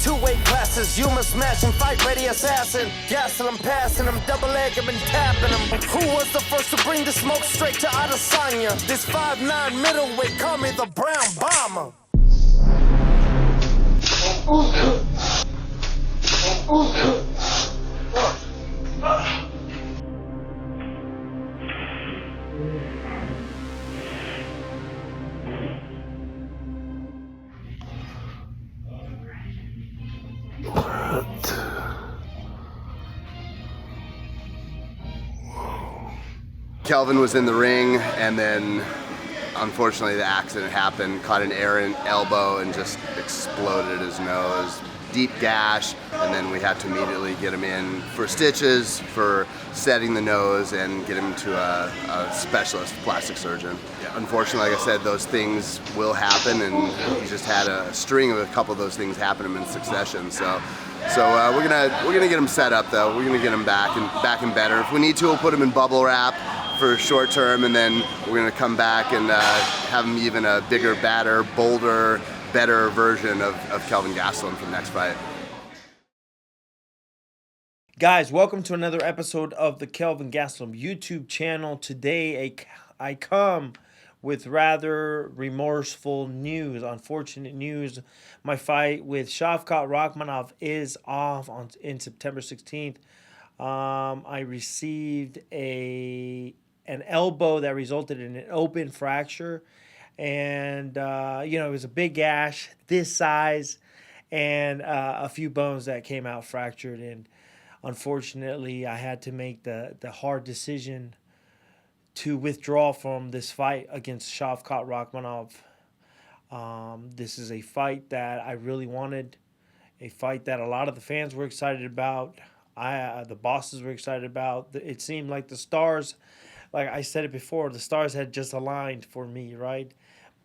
Two weight classes, human smashing, fight ready assassin. Gastelum passing him, double leg him and tapping him. Who was the first to bring the smoke straight to Adesanya? This 5'9" middleweight, call me the Brown Bomber. Kelvin was in the ring, and then unfortunately the accident happened, caught an errant elbow and just exploded his nose. Deep gash, and then we had to immediately get him in for stitches, for setting the nose, and get him to a specialist plastic surgeon. Unfortunately, like I said, those things will happen, and he just had a string of a couple of those things happen to him in succession. So we're gonna get him set up though. We're gonna get him back and better. If we need to, we'll put him in bubble wrap for short term, and then we're gonna come back and have him even a bigger, badder, bolder, better version of Kelvin Gastelum for the next fight. Guys, welcome to another episode of the Kelvin Gastelum YouTube channel. Today I come with rather remorseful news, unfortunate news. My fight with Shavkat Rakhmonov is off in September 16th. I received an elbow that resulted in an open fracture. And, it was a big gash this size and a few bones that came out fractured. And unfortunately, I had to make the hard decision to withdraw from this fight against Shavkat Rakhmonov. This is a fight that I really wanted, a fight that a lot of the fans were excited about. The bosses were excited about. It seemed like the stars, like I said it before, the stars had just aligned for me, right?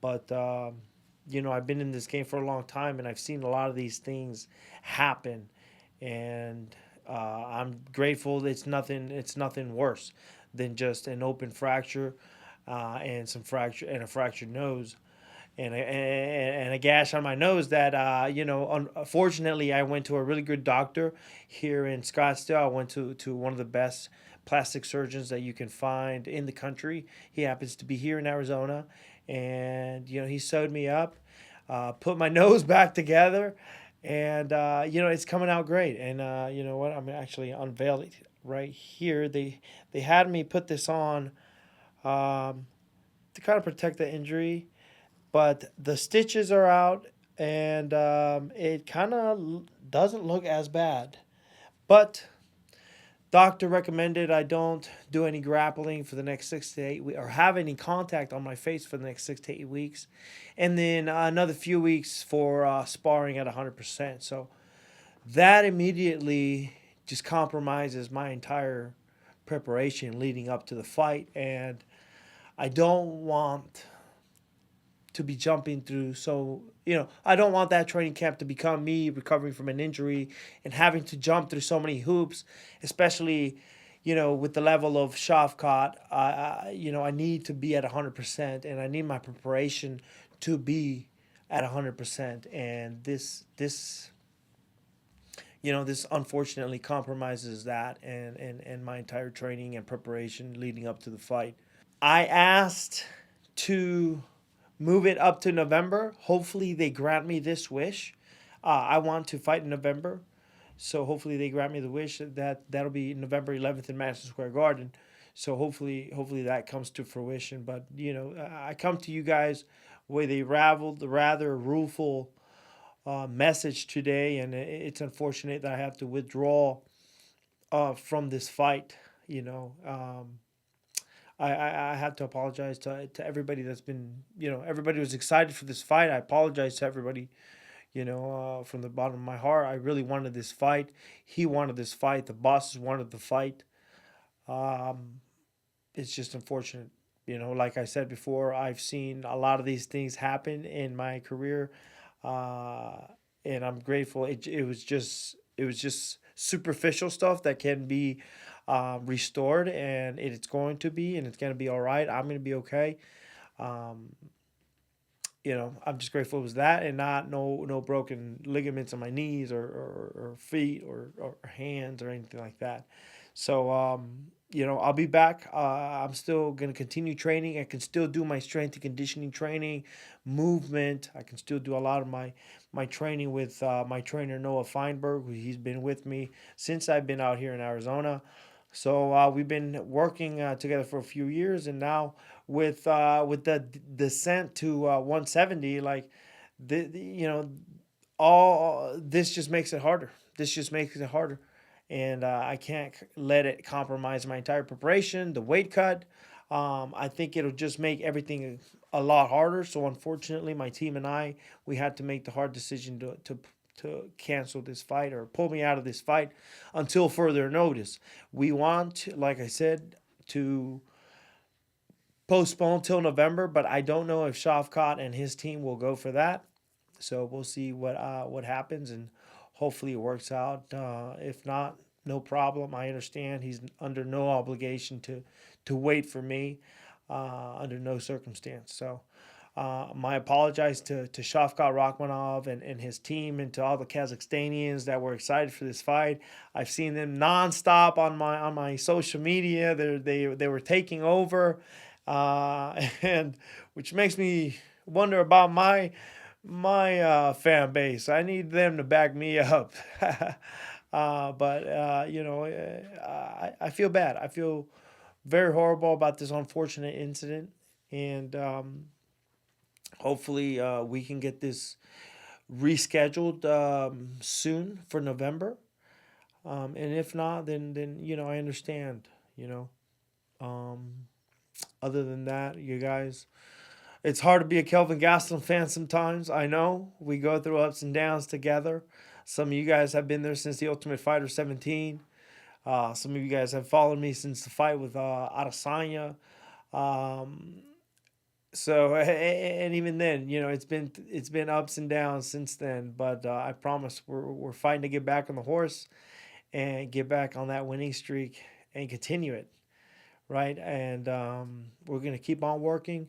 But, I've been in this game for a long time, and I've seen a lot of these things happen. And I'm grateful it's nothing worse than just an open fracture and a fractured nose and a gash on my nose that, unfortunately, I went to a really good doctor here in Scottsdale. I went to one of the best plastic surgeons that you can find in the country. He happens to be here in Arizona. And, he sewed me up, put my nose back together, and, it's coming out great. And, you know what? I'm actually unveiled it right here. They had me put this on to kind of protect the injury, but the stitches are out, and it kind of doesn't look as bad. But doctor recommended I don't do any grappling for the next 6 to 8 weeks, or have any contact on my face for the next 6 to 8 weeks, and then another few weeks for sparring at 100%. So that immediately just compromises my entire preparation leading up to the fight, and I don't want to be jumping through. So, I don't want that training camp to become me recovering from an injury and having to jump through so many hoops, especially, with the level of Shavkat. I need to be at 100%, and I need my preparation to be at 100%. And this unfortunately compromises that and my entire training and preparation leading up to the fight. I asked to move it up to November. Hopefully they grant me this wish. I want to fight in November, so hopefully they grant me the wish. That'll be November 11th in Madison Square Garden. So hopefully that comes to fruition. But I come to you guys with a rather rueful message today, and it's unfortunate that I have to withdraw from this fight. I have to apologize to everybody that's been, everybody was excited for this fight. I apologize to everybody, from the bottom of my heart. I really wanted this fight. He wanted this fight. The bosses wanted the fight. It's just unfortunate. Like I said before, I've seen a lot of these things happen in my career, and I'm grateful. It was just superficial stuff that can be restored, and it's going to be, and it's going to be all right. I'm going to be okay. I'm just grateful it was that and not no broken ligaments in my knees or feet or hands or anything like that. So I'll be back. I'm still gonna continue training. I can still do my strength and conditioning training, movement. I can still do a lot of my training with my trainer Noah Feinberg, who he's been with me since I've been out here in Arizona. So we've been working together for a few years, and now with the descent to 170, like all this just makes it harder. This just makes it harder, and I can't let it compromise my entire preparation. The weight cut, I think it'll just make everything a lot harder. So unfortunately, my team and we had to make the hard decision to cancel this fight or pull me out of this fight until further notice. We want, like I said, to postpone till November, but I don't know if Shavkat and his team will go for that. So we'll see what happens, and hopefully it works out. If not, no problem. I understand he's under no obligation to wait for me under no circumstance. So my apologize to Shavkat Rakhmonov and his team and to all the Kazakhstanians that were excited for this fight. I've seen them nonstop on my social media. They were taking over, and which makes me wonder about my fan base. I need them to back me up. But I feel bad. I feel very horrible about this unfortunate incident, and hopefully we can get this rescheduled soon for November. And if not, then I understand. Other than that, you guys, it's hard to be a Kelvin Gastelum fan sometimes. I know we go through ups and downs together. Some of you guys have been there since the Ultimate Fighter 17. Some of you guys have followed me since the fight with Adesanya. So and even then, it's been ups and downs since then. But I promise we're fighting to get back on the horse and get back on that winning streak and continue it, right? And we're gonna keep on working.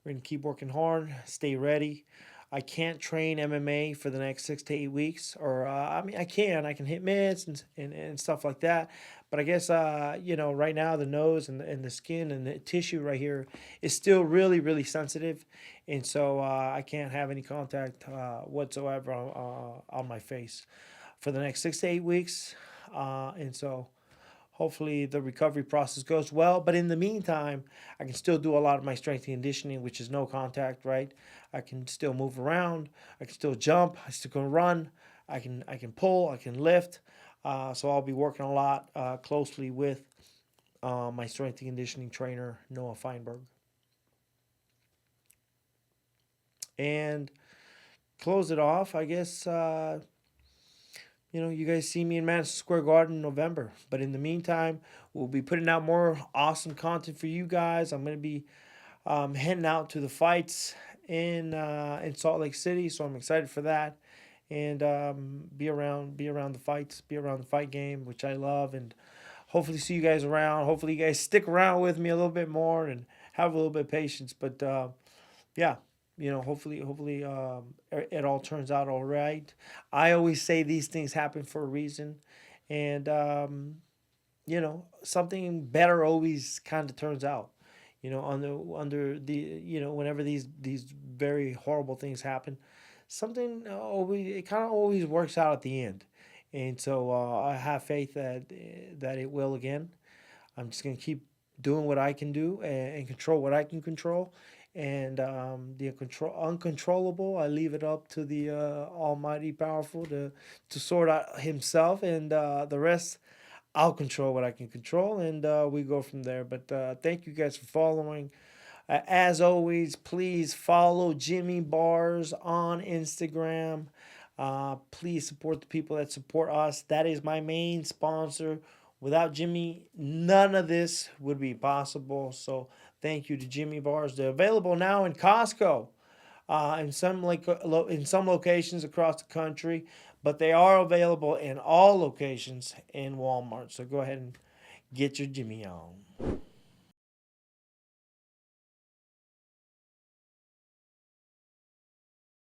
We're gonna keep working hard. Stay ready. I can't train MMA for the next 6 to 8 weeks, or I can hit mitts and stuff like that. But I guess right now the nose and the skin and the tissue right here is still really really sensitive, and so I can't have any contact whatsoever on my face for the next 6 to 8 weeks, and so hopefully the recovery process goes well. But in the meantime, I can still do a lot of my strength and conditioning, which is no contact, right? I can still move around. I can still jump. I still can run. I can pull. I can lift. So I'll be working a lot closely with my strength and conditioning trainer, Noah Feinberg. And close it off, I guess, you guys see me in Madison Square Garden in November. But in the meantime, we'll be putting out more awesome content for you guys. I'm going to be heading out to the fights in Salt Lake City, so I'm excited for that. And be around the fights, be around the fight game, which I love. And hopefully see you guys around. Hopefully you guys stick around with me a little bit more and have a little bit of patience. But yeah. Hopefully, it all turns out all right. I always say these things happen for a reason, and something better always kind of turns out. Under the whenever these very horrible things happen, something it kind of always works out at the end, and so I have faith that it will again. I'm just gonna keep doing what I can do and control what I can control. And the uncontrollable, I leave it up to the Almighty Powerful to sort out Himself, and the rest, I'll control what I can control, and we go from there. But thank you guys for following. As always, please follow Jimmy Bars on Instagram. Please support the people that support us. That is my main sponsor. Without Jimmy, none of this would be possible. So thank you to Jimmy Bars. They're available now in Costco, in some locations across the country, but they are available in all locations in Walmart. So go ahead and get your Jimmy on.